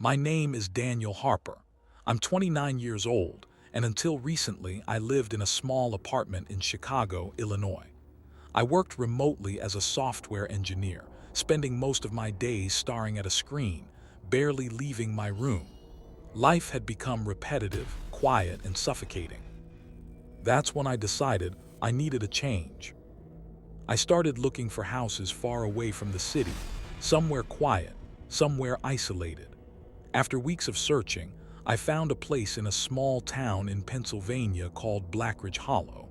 My name is Daniel Harper. I'm 29 years old, and until recently I lived in a small apartment in Chicago, Illinois. I worked remotely as a software engineer, spending most of my days staring at a screen, barely leaving my room. Life had become repetitive, quiet, and suffocating. That's when I decided I needed a change. I started looking for houses far away from the city, somewhere quiet, somewhere isolated. After weeks of searching, I found a place in a small town in Pennsylvania called Blackridge Hollow.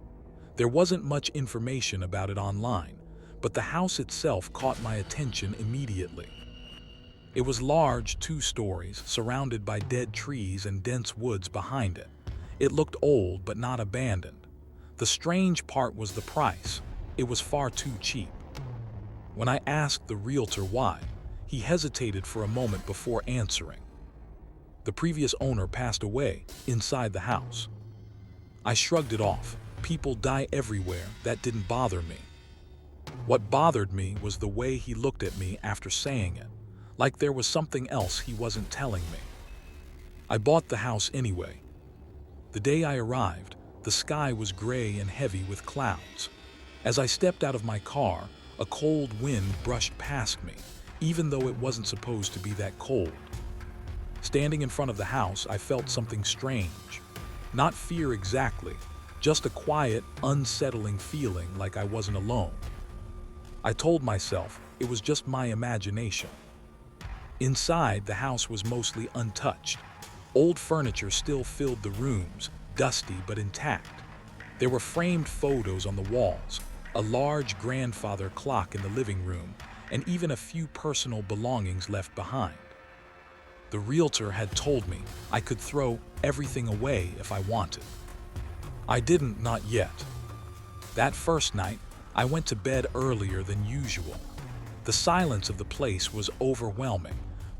There wasn't much information about it online, but the house itself caught my attention immediately. It was large, 2 stories, surrounded by dead trees and dense woods behind it. It looked old but not abandoned. The strange part was the price. It was far too cheap. When I asked the realtor why, he hesitated for a moment before answering. The previous owner passed away inside the house. I shrugged it off. People die everywhere. That didn't bother me. What bothered me was the way he looked at me after saying it, like there was something else he wasn't telling me. I bought the house anyway. The day I arrived, the sky was gray and heavy with clouds. As I stepped out of my car, a cold wind brushed past me, even though it wasn't supposed to be that cold. Standing in front of the house, I felt something strange. Not fear exactly, just a quiet, unsettling feeling like I wasn't alone. I told myself it was just my imagination. Inside, the house was mostly untouched. Old furniture still filled the rooms, dusty but intact. There were framed photos on the walls, a large grandfather clock in the living room, and even a few personal belongings left behind. The realtor had told me I could throw everything away if I wanted. I didn't, not yet. That first night, I went to bed earlier than usual. The silence of the place was overwhelming,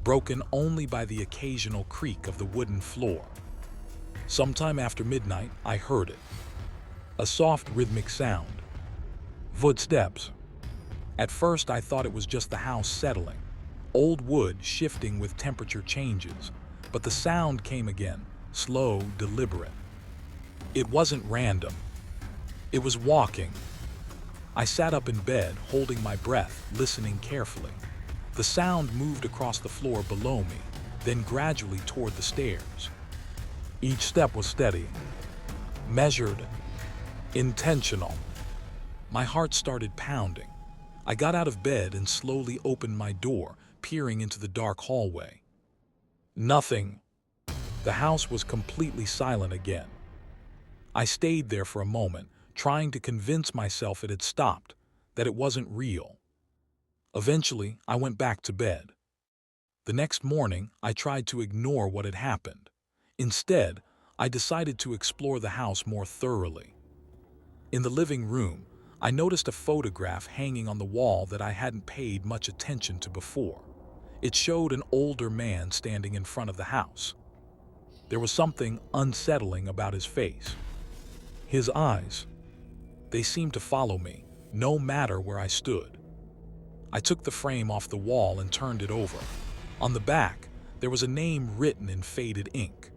broken only by the occasional creak of the wooden floor. Sometime after midnight, I heard it. A soft, rhythmic sound. Footsteps. At first, I thought it was just the house settling, old wood shifting with temperature changes, but the sound came again, slow, deliberate. It wasn't random. It was walking. I sat up in bed, holding my breath, listening carefully. The sound moved across the floor below me, then gradually toward the stairs. Each step was steady, measured, intentional. My heart started pounding. I got out of bed and slowly opened my door, peering into the dark hallway. Nothing. The house was completely silent again. I stayed there for a moment, trying to convince myself it had stopped, that it wasn't real. Eventually, I went back to bed. The next morning, I tried to ignore what had happened. Instead, I decided to explore the house more thoroughly. In the living room, I noticed a photograph hanging on the wall that I hadn't paid much attention to before. It showed an older man standing in front of the house. There was something unsettling about his face. His eyes, they seemed to follow me, no matter where I stood. I took the frame off the wall and turned it over. On the back, there was a name written in faded ink.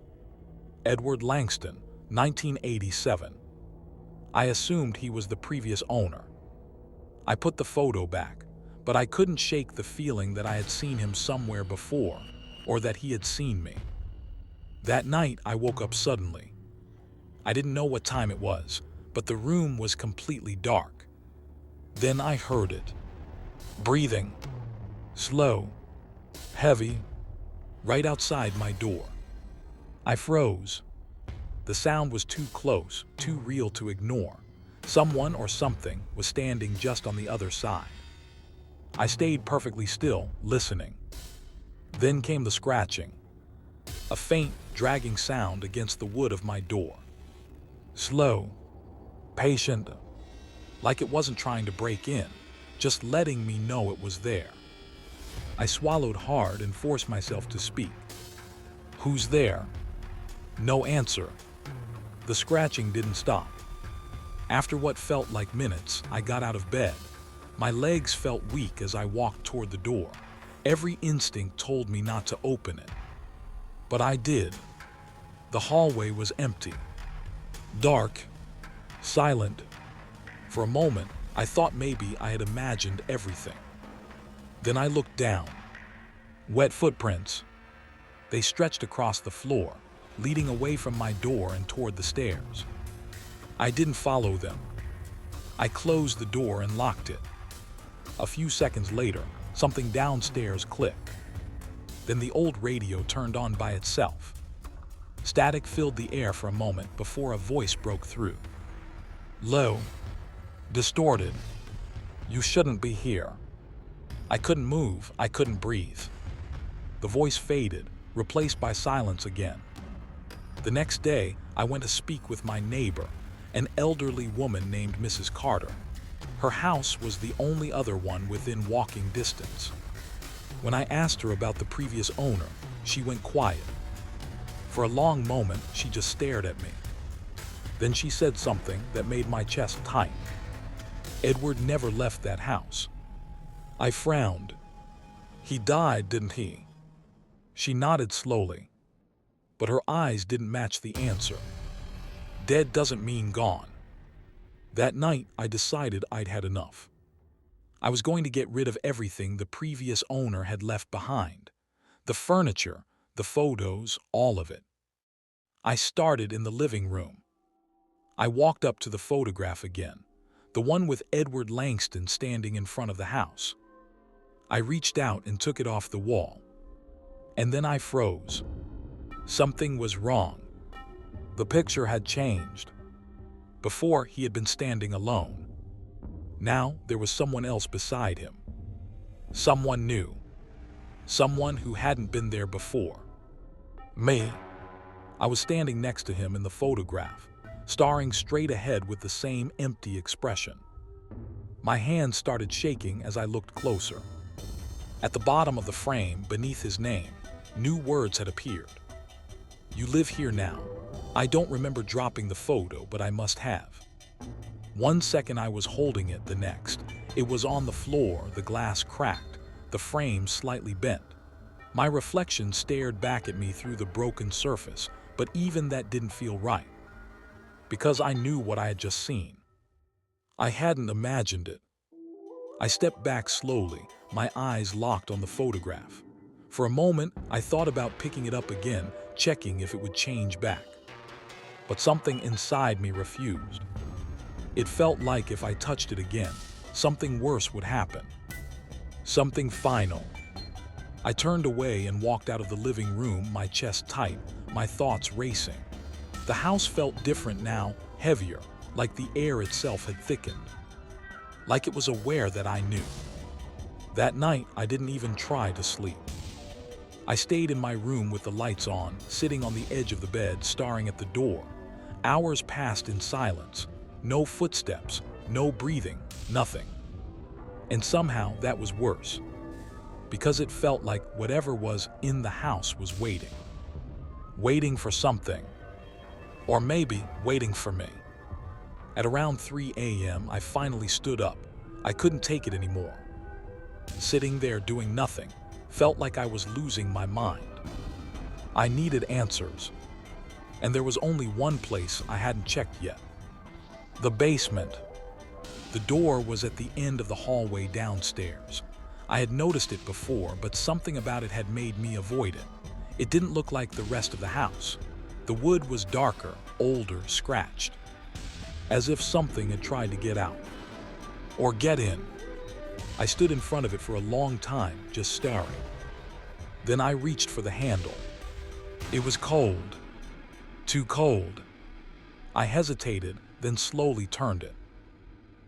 Edward Langston, 1987. I assumed he was the previous owner. I put the photo back, but I couldn't shake the feeling that I had seen him somewhere before, or that he had seen me. That night, I woke up suddenly. I didn't know what time it was, but the room was completely dark. Then I heard it. Breathing. Slow. Heavy. Right outside my door. I froze. The sound was too close, too real to ignore. Someone or something was standing just on the other side. I stayed perfectly still, listening. Then came the scratching. A faint, dragging sound against the wood of my door. Slow. Patient. Like it wasn't trying to break in, just letting me know it was there. I swallowed hard and forced myself to speak. Who's there? No answer. The scratching didn't stop. After what felt like minutes, I got out of bed. My legs felt weak as I walked toward the door. Every instinct told me not to open it. But I did. The hallway was empty, dark, silent. For a moment, I thought maybe I had imagined everything. Then I looked down. Wet footprints. They stretched across the floor, leading away from my door and toward the stairs. I didn't follow them. I closed the door and locked it. A few seconds later, something downstairs clicked. Then the old radio turned on by itself. Static filled the air for a moment before a voice broke through. Low. Distorted. You shouldn't be here. I couldn't move. I couldn't breathe. The voice faded, replaced by silence again. The next day, I went to speak with my neighbor, an elderly woman named Mrs. Carter. Her house was the only other one within walking distance. When I asked her about the previous owner, she went quiet. For a long moment, she just stared at me. Then she said something that made my chest tight. Edward never left that house. I frowned. He died, didn't he? She nodded slowly, but her eyes didn't match the answer. Dead doesn't mean gone. That night, I decided I'd had enough. I was going to get rid of everything the previous owner had left behind. The furniture, the photos, all of it. I started in the living room. I walked up to the photograph again, the one with Edward Langston standing in front of the house. I reached out and took it off the wall. And then I froze. Something was wrong. The picture had changed. Before, he had been standing alone. Now, there was someone else beside him. Someone new. Someone who hadn't been there before. Me. I was standing next to him in the photograph, staring straight ahead with the same empty expression. My hands started shaking as I looked closer. At the bottom of the frame, beneath his name, new words had appeared. You live here now. I don't remember dropping the photo, but I must have. 1 second I was holding it, the next. It was on the floor, the glass cracked, the frame slightly bent. My reflection stared back at me through the broken surface, but even that didn't feel right. Because I knew what I had just seen. I hadn't imagined it. I stepped back slowly, my eyes locked on the photograph. For a moment, I thought about picking it up again, checking if it would change back. But something inside me refused. It felt like if I touched it again, something worse would happen. Something final. I turned away and walked out of the living room, my chest tight, my thoughts racing. The house felt different now, heavier, like the air itself had thickened. Like it was aware that I knew. That night, I didn't even try to sleep. I stayed in my room with the lights on, sitting on the edge of the bed, staring at the door. Hours passed in silence. No footsteps, no breathing, nothing. And somehow that was worse, because it felt like whatever was in the house was waiting. Waiting for something. Or maybe waiting for me. At around 3 a.m., I finally stood up. I couldn't take it anymore. Sitting there doing nothing felt like I was losing my mind. I needed answers. And there was only one place I hadn't checked yet. The basement. The door was at the end of the hallway downstairs. I had noticed it before, but something about it had made me avoid it. It didn't look like the rest of the house. The wood was darker, older, scratched. As if something had tried to get out. Or get in. I stood in front of it for a long time, just staring. Then I reached for the handle. It was cold. Too cold. I hesitated, then slowly turned it.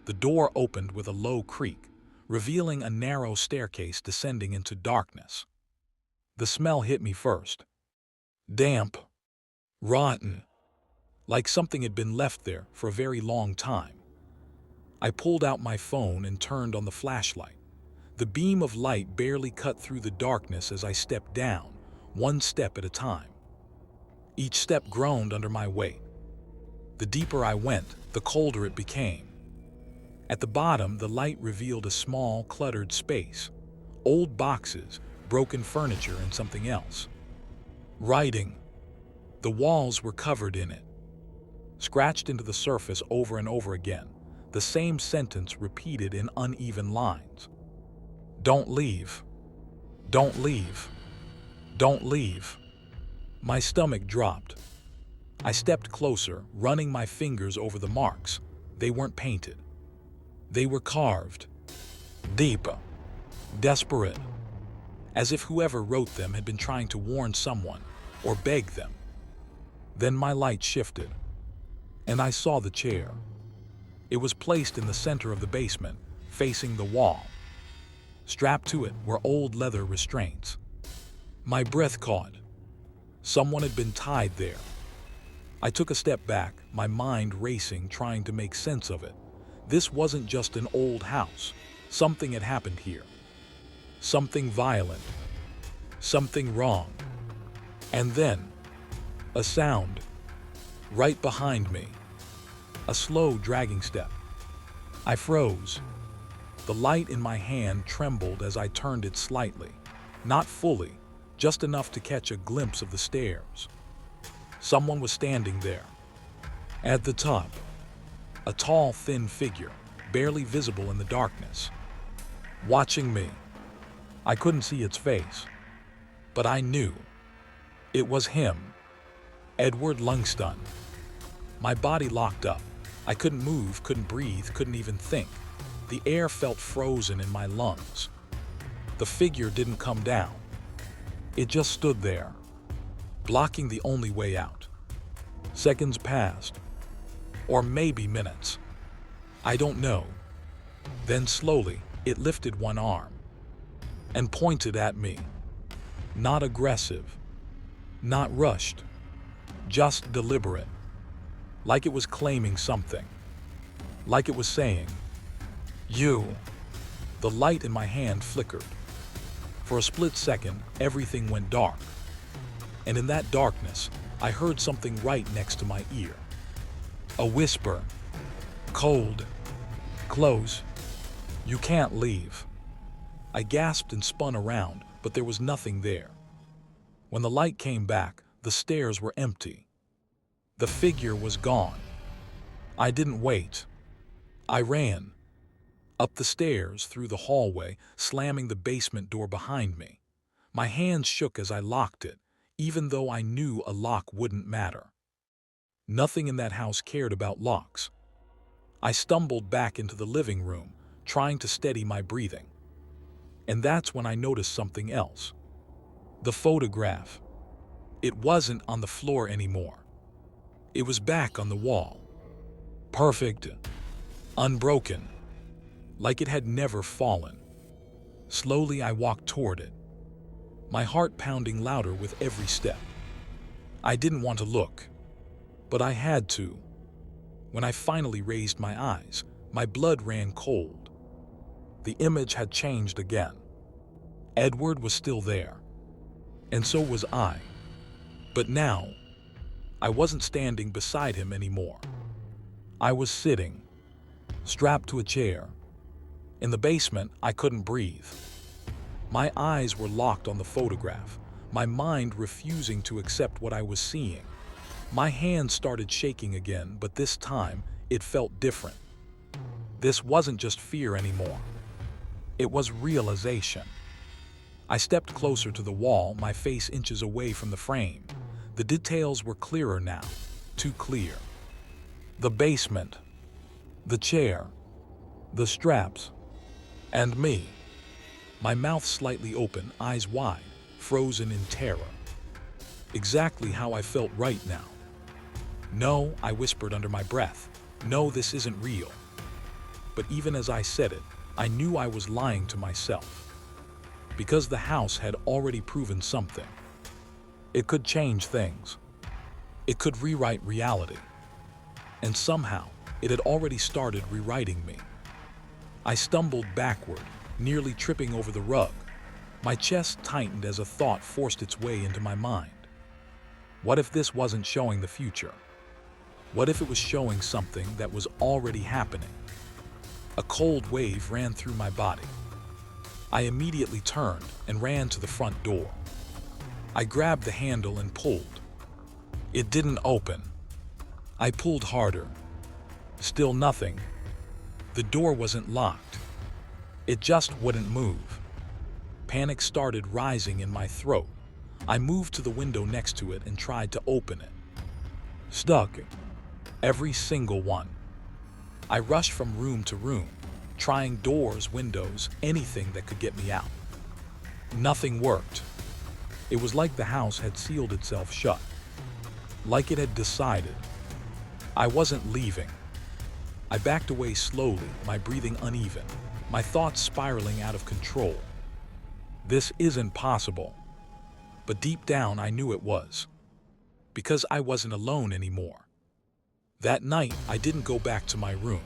The door opened with a low creak, revealing a narrow staircase descending into darkness. The smell hit me first. Damp. Rotten. Like something had been left there for a very long time. I pulled out my phone and turned on the flashlight. The beam of light barely cut through the darkness as I stepped down, one step at a time. Each step groaned under my weight. The deeper I went, the colder it became. At the bottom, the light revealed a small, cluttered space. Old boxes, broken furniture, and something else. Writing. The walls were covered in it, scratched into the surface over and over again, the same sentence repeated in uneven lines. Don't leave. Don't leave. Don't leave. My stomach dropped. I stepped closer, running my fingers over the marks. They weren't painted. They were carved. Deep. Desperate. As if whoever wrote them had been trying to warn someone or beg them. Then my light shifted, and I saw the chair. It was placed in the center of the basement, facing the wall. Strapped to it were old leather restraints. My breath caught. Someone had been tied there. I took a step back, my mind racing, trying to make sense of it. This wasn't just an old house. Something had happened here. Something violent. Something wrong. And then, a sound. Right behind me. A slow, dragging step. I froze. The light in my hand trembled as I turned it slightly. Not fully, just enough to catch a glimpse of the stairs. Someone was standing there. At the top, a tall, thin figure, barely visible in the darkness. Watching me. I couldn't see its face, but I knew. It was him. Edward Lungston. My body locked up. I couldn't move, couldn't breathe, couldn't even think. The air felt frozen in my lungs. The figure didn't come down. It just stood there, blocking the only way out. Seconds passed, or maybe minutes. I don't know. Then slowly, it lifted one arm and pointed at me. Not aggressive, not rushed, just deliberate. Like it was claiming something. Like it was saying, "You." The light in my hand flickered. For a split second, everything went dark. And in that darkness, I heard something right next to my ear. A whisper. Cold. Close. You can't leave. I gasped and spun around, but there was nothing there. When the light came back, the stairs were empty. The figure was gone. I didn't wait. I ran. Up the stairs, through the hallway, slamming the basement door behind me. My hands shook as I locked it, even though I knew a lock wouldn't matter. Nothing in that house cared about locks. I stumbled back into the living room, trying to steady my breathing. And that's when I noticed something else. The photograph. It wasn't on the floor anymore. It was back on the wall. Perfect. Unbroken. Like it had never fallen. Slowly I walked toward it, my heart pounding louder with every step. I didn't want to look, but I had to. When I finally raised my eyes, my blood ran cold. The image had changed again. Edward was still there, and so was I. But now, I wasn't standing beside him anymore. I was sitting, strapped to a chair. In the basement, I couldn't breathe. My eyes were locked on the photograph, my mind refusing to accept what I was seeing. My hands started shaking again, but this time, it felt different. This wasn't just fear anymore. It was realization. I stepped closer to the wall, my face inches away from the frame. The details were clearer now, too clear. The basement, the chair, the straps, and me. My mouth slightly open, eyes wide, frozen in terror. Exactly how I felt right now. "No," I whispered under my breath. "No, this isn't real." But even as I said it, I knew I was lying to myself. Because the house had already proven something. It could change things. It could rewrite reality. And somehow, it had already started rewriting me. I stumbled backward, nearly tripping over the rug. My chest tightened as a thought forced its way into my mind. What if this wasn't showing the future? What if it was showing something that was already happening? A cold wave ran through my body. I immediately turned and ran to the front door. I grabbed the handle and pulled. It didn't open. I pulled harder. Still nothing. The door wasn't locked. It just wouldn't move. Panic started rising in my throat. I moved to the window next to it and tried to open it. Stuck. Every single one. I rushed from room to room, trying doors, windows, anything that could get me out. Nothing worked. It was like the house had sealed itself shut. Like it had decided. I wasn't leaving. I backed away slowly, my breathing uneven, my thoughts spiraling out of control. This isn't possible. But deep down I knew it was. Because I wasn't alone anymore. That night, I didn't go back to my room.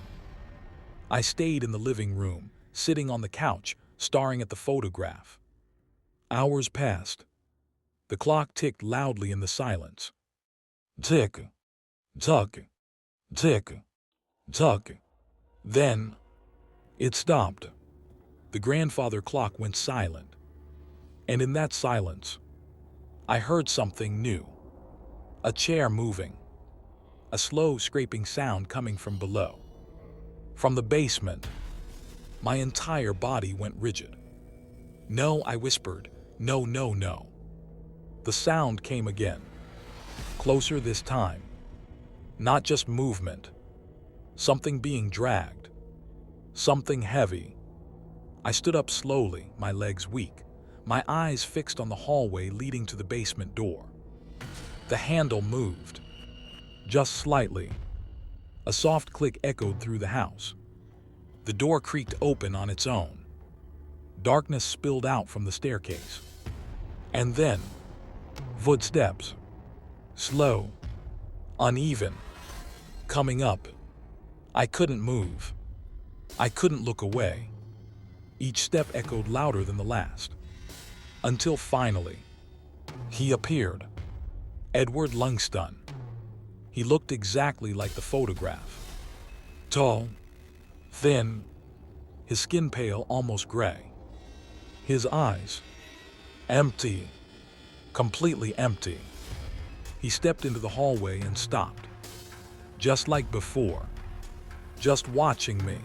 I stayed in the living room, sitting on the couch, staring at the photograph. Hours passed. The clock ticked loudly in the silence. Tick, tock, tick, tock. Then, it stopped. The grandfather clock went silent. And in that silence, I heard something new. A chair moving. A slow scraping sound coming from below. From the basement. My entire body went rigid. No, I whispered. No, no, no. The sound came again. Closer this time. Not just movement. Something being dragged. Something heavy. I stood up slowly, my legs weak, my eyes fixed on the hallway leading to the basement door. The handle moved. Just slightly. A soft click echoed through the house. The door creaked open on its own. Darkness spilled out from the staircase. And then, footsteps. Slow. Uneven. Coming up. I couldn't move. I couldn't look away. Each step echoed louder than the last. Until finally, he appeared. Edward Lungston. He looked exactly like the photograph. Tall, thin, his skin pale, almost gray. His eyes, empty, completely empty. He stepped into the hallway and stopped. Just like before, just watching me.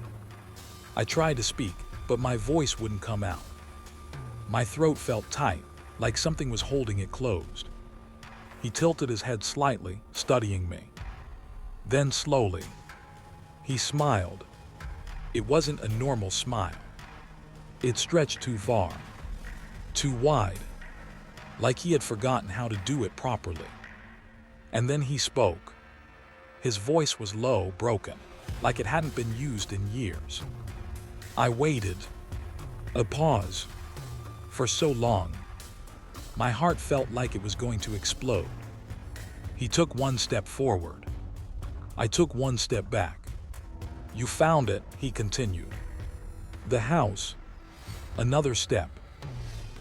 I tried to speak, but my voice wouldn't come out. My throat felt tight, like something was holding it closed. He tilted his head slightly, studying me. Then slowly, he smiled. It wasn't a normal smile. It stretched too far, too wide, like he had forgotten how to do it properly. And then he spoke. His voice was low, broken, like it hadn't been used in years. I waited. A pause. For so long. My heart felt like it was going to explode. He took one step forward. I took one step back. You found it, he continued. The house. Another step.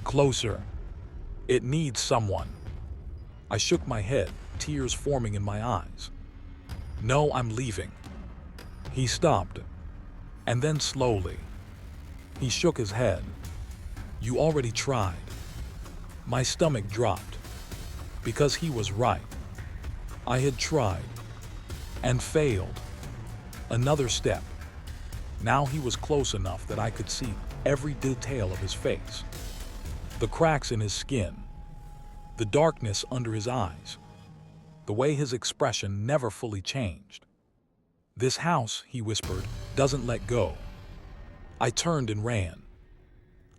Closer. It needs someone. I shook my head, tears forming in my eyes. No, I'm leaving. He stopped. And then slowly, he shook his head. You already tried. My stomach dropped. Because he was right. I had tried. And failed. Another step. Now he was close enough that I could see every detail of his face. The cracks in his skin. The darkness under his eyes. The way his expression never fully changed. This house, he whispered, doesn't let go. I turned and ran.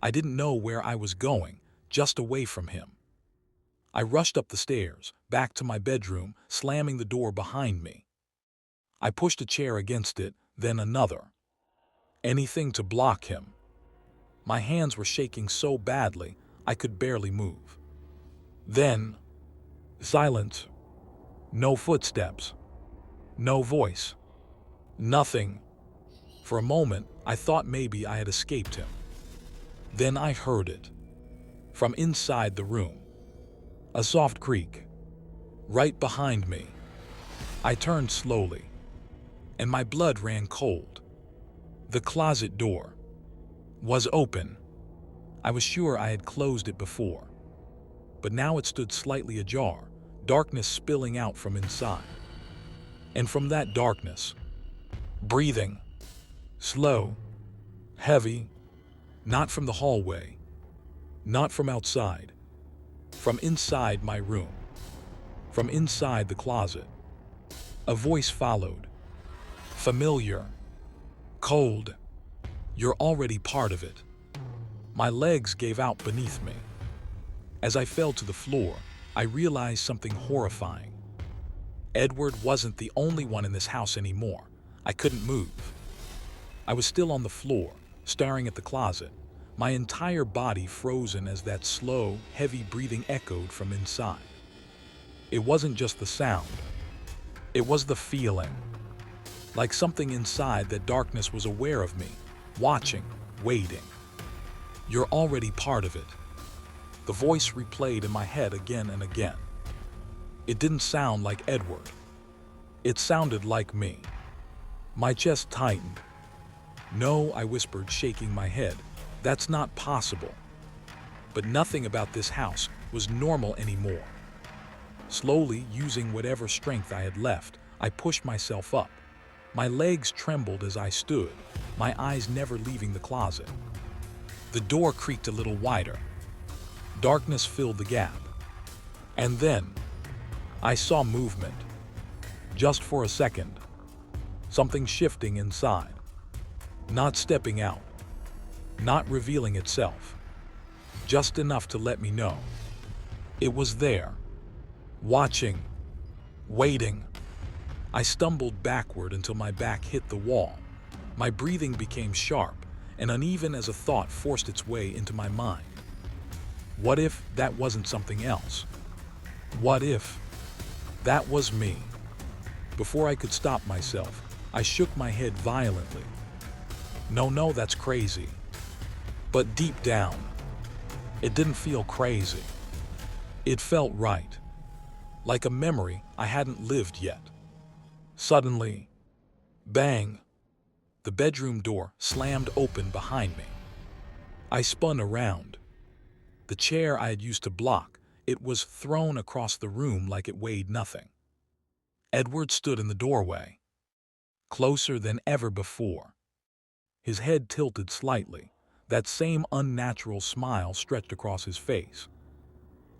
I didn't know where I was going, just away from him. I rushed up the stairs, back to my bedroom, slamming the door behind me. I pushed a chair against it, then another. Anything to block him. My hands were shaking so badly, I could barely move. Then, silence. No footsteps. No voice. Nothing. For a moment, I thought maybe I had escaped him. Then I heard it. From inside the room. A soft creak. Right behind me. I turned slowly. And my blood ran cold. The closet door was open. I was sure I had closed it before. but now it stood slightly ajar, darkness spilling out from inside. And from that darkness, breathing, slow, heavy, not from the hallway, not from outside, from inside my room, from inside the closet. A voice followed, familiar, cold. You're already part of it. My legs gave out beneath me. As I fell to the floor, I realized something horrifying. Edward wasn't the only one in this house anymore. I couldn't move. I was still on the floor, staring at the closet, my entire body frozen as that slow, heavy breathing echoed from inside. It wasn't just the sound. It was the feeling. Like something inside that darkness was aware of me, watching, waiting. You're already part of it. The voice replayed in my head again and again. It didn't sound like Edward. It sounded like me. My chest tightened. No, I whispered, shaking my head. That's not possible. But nothing about this house was normal anymore. Slowly, using whatever strength I had left, I pushed myself up. My legs trembled as I stood, my eyes never leaving the closet. The door creaked a little wider. Darkness filled the gap. And then, I saw movement. Just for a second. Something shifting inside. Not stepping out. Not revealing itself. Just enough to let me know. It was there. Watching. Waiting. I stumbled backward until my back hit the wall. My breathing became sharp and uneven as a thought forced its way into my mind. What if that wasn't something else? What if that was me? Before I could stop myself, I shook my head violently. No, that's crazy. But deep down, it didn't feel crazy. It felt right. Like a memory I hadn't lived yet. Suddenly, bang, the bedroom door slammed open behind me. I spun around. The chair I had used to block, it was thrown across the room like it weighed nothing. Edward stood in the doorway, closer than ever before. His head tilted slightly, that same unnatural smile stretched across his face.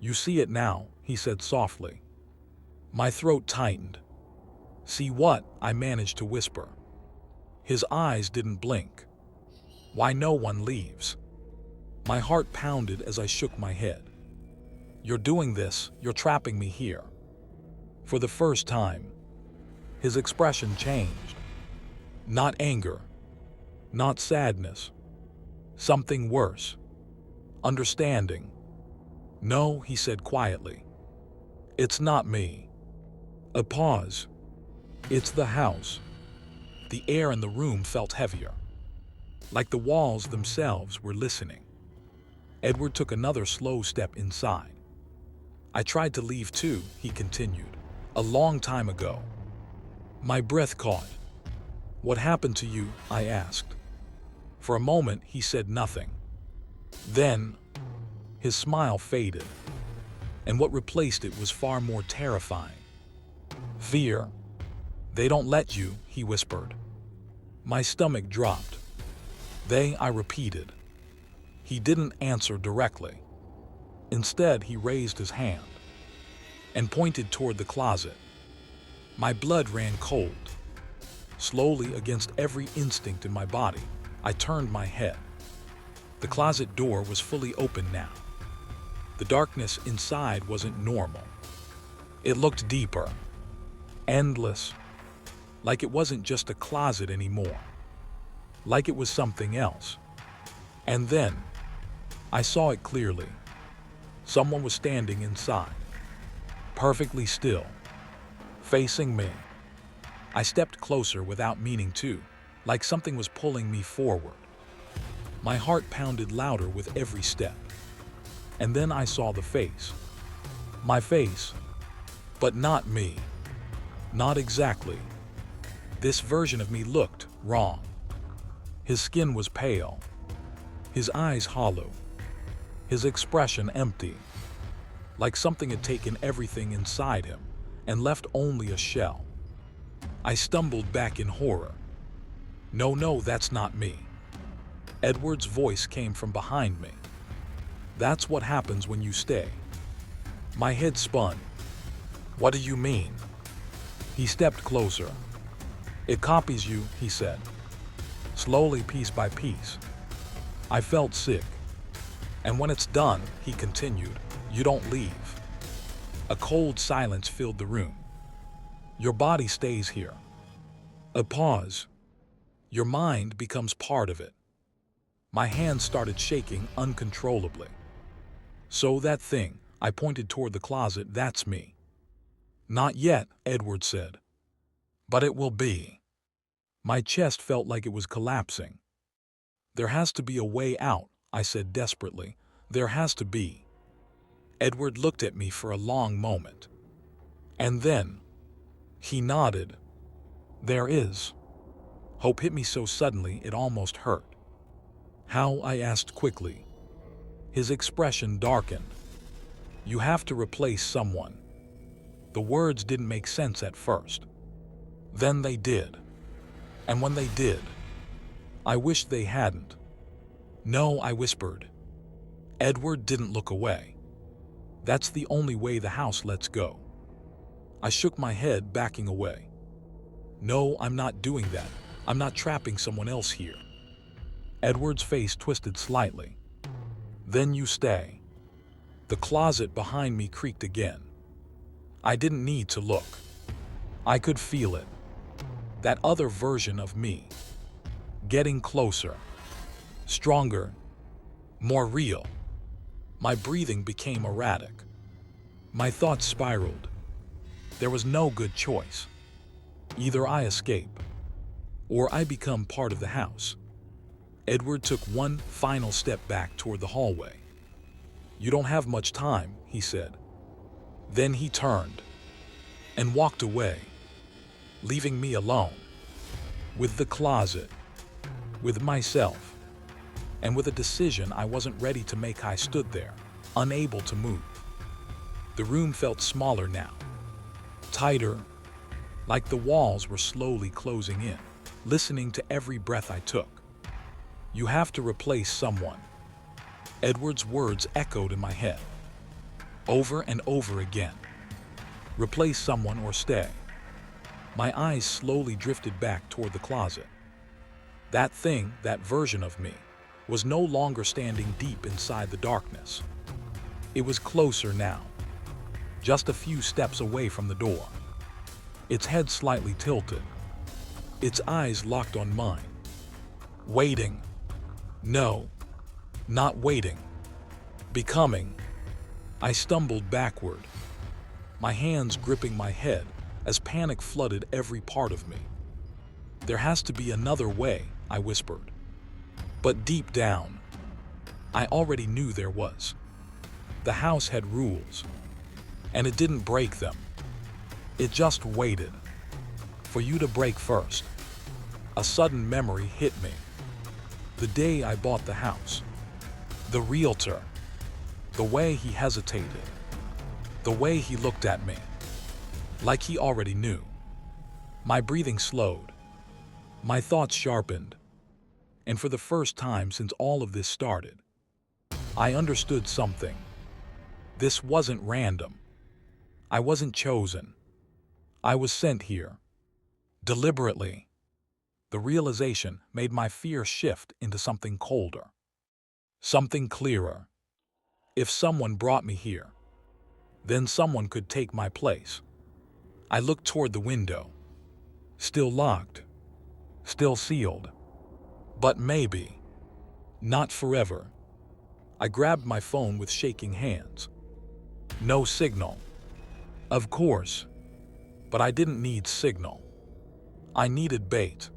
"You see it now," he said softly. My throat tightened. "See what?" I managed to whisper. His eyes didn't blink. "Why no one leaves?" My heart pounded as I shook my head. "You're doing this, you're trapping me here." For the first time, his expression changed. Not anger, not sadness. Something worse. Understanding. "No," he said quietly. "It's not me." A pause. "It's the house." The air in the room felt heavier, like the walls themselves were listening. Edward took another slow step inside. "I tried to leave too," he continued, "a long time ago." My breath caught. "What happened to you?" I asked. For a moment, he said nothing. Then, his smile faded, and what replaced it was far more terrifying. "Fear. They don't let you," he whispered. My stomach dropped. "They," I repeated. He didn't answer directly. Instead, he raised his hand and pointed toward the closet. My blood ran cold. Slowly, against every instinct in my body, I turned my head. The closet door was fully open now. The darkness inside wasn't normal. It looked deeper, endless, like it wasn't just a closet anymore, like it was something else. And then, I saw it clearly. Someone was standing inside, perfectly still, facing me. I stepped closer without meaning to, like something was pulling me forward. My heart pounded louder with every step. And then I saw the face. My face, but not me. Not exactly. This version of me looked wrong. His skin was pale, his eyes hollow, his expression empty. like something had taken everything inside him and left only a shell. I stumbled back in horror. No, no, that's not me. Edward's voice came from behind me. That's what happens when you stay. My head spun. What do you mean? He stepped closer. It copies you, he said. Slowly, piece by piece. I felt sick. And when it's done, he continued, you don't leave. A cold silence filled the room. Your body stays here. A pause. Your mind becomes part of it. My hands started shaking uncontrollably. So that thing, I pointed toward the closet, that's me. Not yet, Edward said. But it will be. My chest felt like it was collapsing. There has to be a way out, I said desperately. There has to be. Edward looked at me for a long moment. And then, he nodded. There is. Hope hit me so suddenly it almost hurt. How? I asked quickly. His expression darkened. You have to replace someone. The words didn't make sense at first. Then they did. And when they did, I wished they hadn't. No, I whispered. Edward didn't look away. That's the only way the house lets go. I shook my head, backing away. No, I'm not doing that. I'm not trapping someone else here. Edward's face twisted slightly. Then you stay. The closet behind me creaked again. I didn't need to look. I could feel it. That other version of me. Getting closer. Stronger. More real. My breathing became erratic. My thoughts spiraled. There was no good choice. Either I escape, or I become part of the house. Edward took one final step back toward the hallway. You don't have much time, he said. Then he turned and walked away, leaving me alone, with the closet, with myself, and with a decision I wasn't ready to make. I stood there, unable to move. The room felt smaller now, tighter, like the walls were slowly closing in, listening to every breath I took. You have to replace someone. Edward's words echoed in my head, over and over again. Replace someone or stay. My eyes slowly drifted back toward the closet. That thing, that version of me, was no longer standing deep inside the darkness. It was closer now, just a few steps away from the door. Its head slightly tilted, its eyes locked on mine. Waiting. No, not waiting. Becoming. I stumbled backward, my hands gripping my head as panic flooded every part of me. There has to be another way, I whispered. But deep down, I already knew there was. The house had rules, and it didn't break them. It just waited for you to break first. A sudden memory hit me. The day I bought the house. The realtor. The way he hesitated. The way he looked at me. Like he already knew. My breathing slowed. My thoughts sharpened. And for the first time since all of this started, I understood something. This wasn't random. I wasn't chosen. I was sent here. Deliberately. The realization made my fear shift into something colder. Something clearer. If someone brought me here, then someone could take my place. I looked toward the window. Still locked. Still sealed. But maybe. Not forever. I grabbed my phone with shaking hands. No signal. Of course. But I didn't need signal. I needed bait.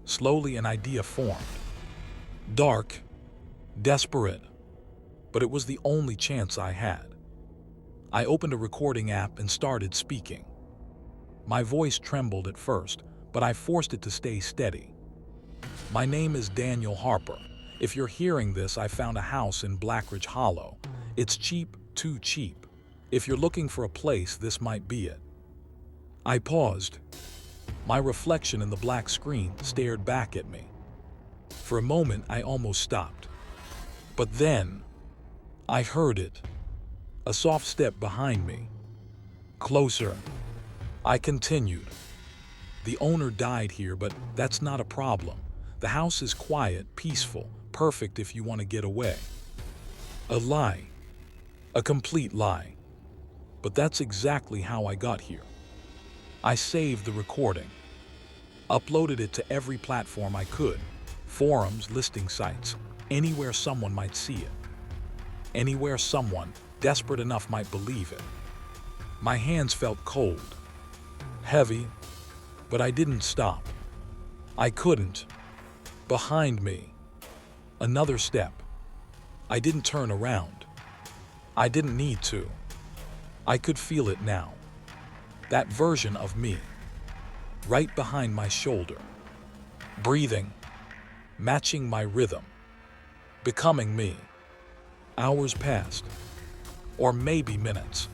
Slowly an idea formed. Dark. Desperate. But it was the only chance I had. I opened a recording app and started speaking. My voice trembled at first, but I forced it to stay steady. My name is Daniel Harper. If you're hearing this, I found a house in Blackridge Hollow. It's cheap, too cheap. If you're looking for a place, this might be it. I paused. My reflection in the black screen stared back at me. For a moment, I almost stopped. But then, I heard it. A soft step behind me. Closer. I continued. The owner died here, but that's not a problem. The house is quiet, peaceful, perfect if you want to get away. A lie. A complete lie. But that's exactly how I got here. I saved the recording. Uploaded it to every platform I could. Forums, listing sites, anywhere someone might see it. Anywhere someone desperate enough might believe it. My hands felt cold, heavy, but I didn't stop. I couldn't. Behind me, another step. I didn't turn around. I didn't need to. I could feel it now. That version of me, right behind my shoulder. Breathing, matching my rhythm, becoming me. Hours passed, or maybe minutes.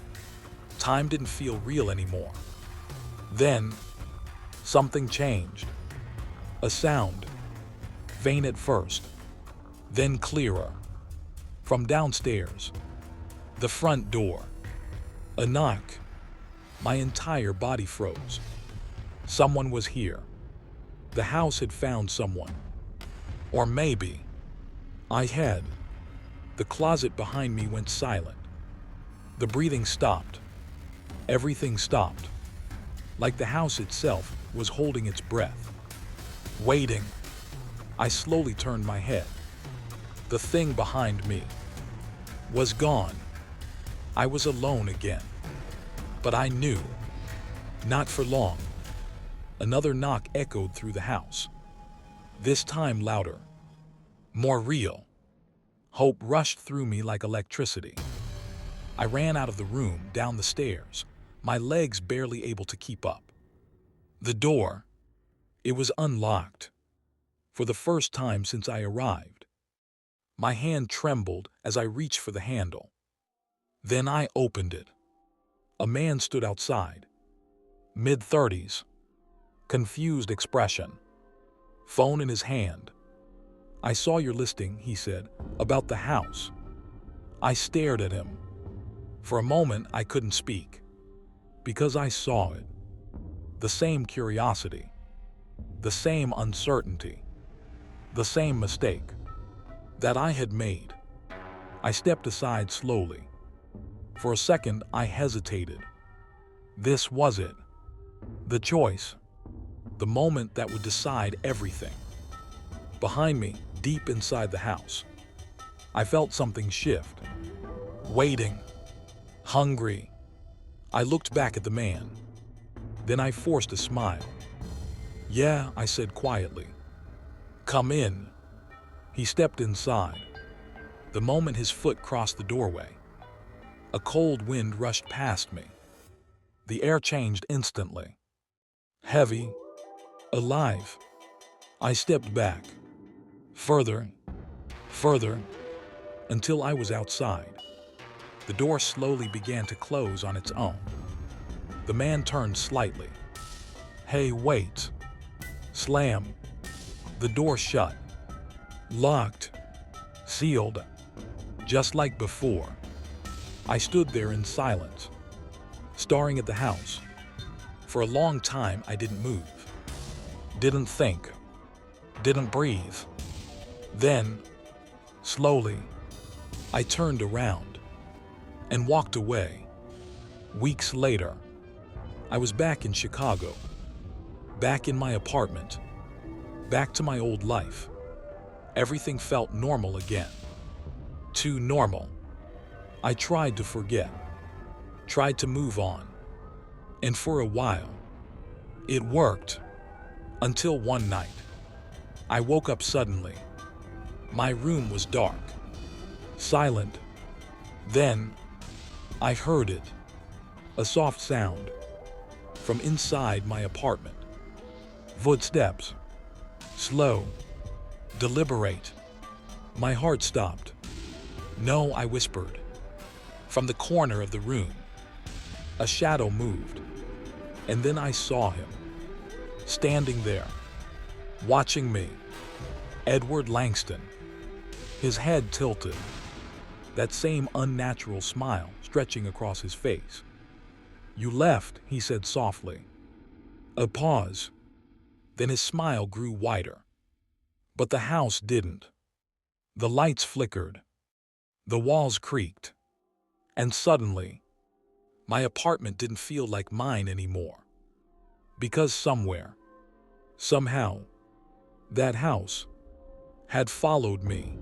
Time didn't feel real anymore. Then, something changed. A sound, faint at first, then clearer. From downstairs, the front door. A knock. My entire body froze. Someone was here. The house had found someone. Or maybe I had. The closet behind me went silent. The breathing stopped. Everything stopped. Like the house itself was holding its breath. Waiting. I slowly turned my head. The thing behind me was gone. I was alone again. But I knew. Not for long. Another knock echoed through the house. This time louder. More real. Hope rushed through me like electricity. I ran out of the room, down the stairs, my legs barely able to keep up. The door, it was unlocked. For the first time since I arrived. My hand trembled as I reached for the handle. Then I opened it. A man stood outside. Mid-30s. Confused expression. Phone in his hand. I saw your listing, he said, about the house. I stared at him. For a moment, I couldn't speak. Because I saw it. The same curiosity. The same uncertainty. The same mistake that I had made. I stepped aside slowly. For a second, I hesitated. This was it. The choice. The moment that would decide everything. Behind me, deep inside the house, I felt something shift. Waiting. Hungry. I looked back at the man. Then I forced a smile. Yeah, I said quietly. Come in. He stepped inside. The moment his foot crossed the doorway, a cold wind rushed past me. The air changed instantly. Heavy. Alive. I stepped back. Further. Further. Until I was outside. The door slowly began to close on its own. The man turned slightly. Hey, wait. Slam. The door shut. Locked. Sealed. Just like before. I stood there in silence, staring at the house. For a long time, I didn't move. Didn't think. Didn't breathe. Then, slowly, I turned around and walked away. Weeks later, I was back in Chicago, back in my apartment, back to my old life. Everything felt normal again. Too normal. I tried to forget, tried to move on. And for a while, it worked. Until one night, I woke up suddenly. My room was dark, silent. Then, I heard it. A soft sound from inside my apartment. Footsteps. Slow. Deliberate. My heart stopped. No, I whispered. From the corner of the room, A shadow moved, and then I saw him, standing there, watching me. Edward Langston, his head tilted, that same unnatural smile stretching across his face. "You left," he said softly. A pause, then his smile grew wider. But the house didn't. The lights flickered, the walls creaked, and suddenly, my apartment didn't feel like mine anymore. Because somewhere, somehow, that house had followed me.